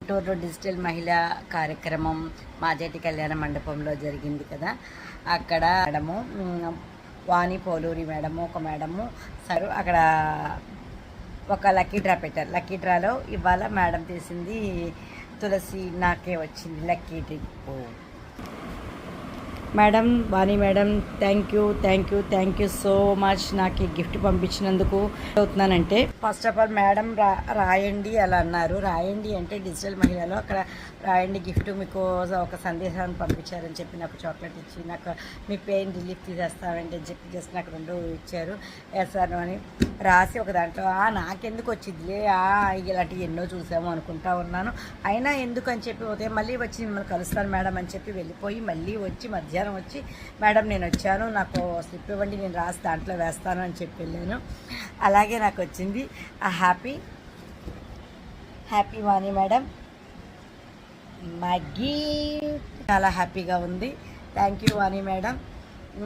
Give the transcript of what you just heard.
గుంటూరులో డిజిటల్ మహిళా కార్యక్రమం మాజేటి కళ్యాణ మండపంలో జరిగింది కదా. అక్కడ మేడము వాణి పోలూరి మేడము ఒక మేడము సారు అక్కడ ఒక లక్కీ డ్రా పెట్టారు. లక్కీ డ్రాలో ఇవాళ మేడం తీసింది తులసి నాకే వచ్చింది lucky dip. Madam Vani madam thank you so much నాకు ఈ గిఫ్ట్ పంపించినందుకు. అవుతున్నానంటే ఫస్ట్ ఆఫ్ ఆల్ మేడం రాయండి అలా అన్నారు. రాయండి అంటే డిజిటల్ మహిళలో అక్కడ రాయండి గిఫ్ట్ మీకు ఒక సందేశాన్ని పంపించారని చెప్పి నాకు చాక్లెట్ ఇచ్చి నాకు మీ పెయిన్ రిలీఫ్ తీసేస్తామంటే చెప్పి జస్ట్ నాకు 2 ఇచ్చారు. ఎస్ఆర్ అని రాసి ఒక దాంట్లో నాకెందుకు వచ్చిందిలే ఇలాంటివి ఎన్నో చూసాము అనుకుంటా ఉన్నాను. అయినా ఎందుకు అని చెప్పి ఉదయం మళ్ళీ వచ్చి మిమ్మల్ని కలుస్తాను మేడం అని చెప్పి వెళ్ళిపోయి మళ్ళీ వచ్చి మధ్యాహ్నం వచ్చి మేడం నేను వచ్చాను నాకు స్లిప్ ఇవ్వండి నేను రాసి దాంట్లో వేస్తాను అని చెప్పి వెళ్ళాను. అలాగే నాకు వచ్చింది happy Vani madam my gift. చాలా హ్యాపీగా ఉంది. Thank you Vani madam.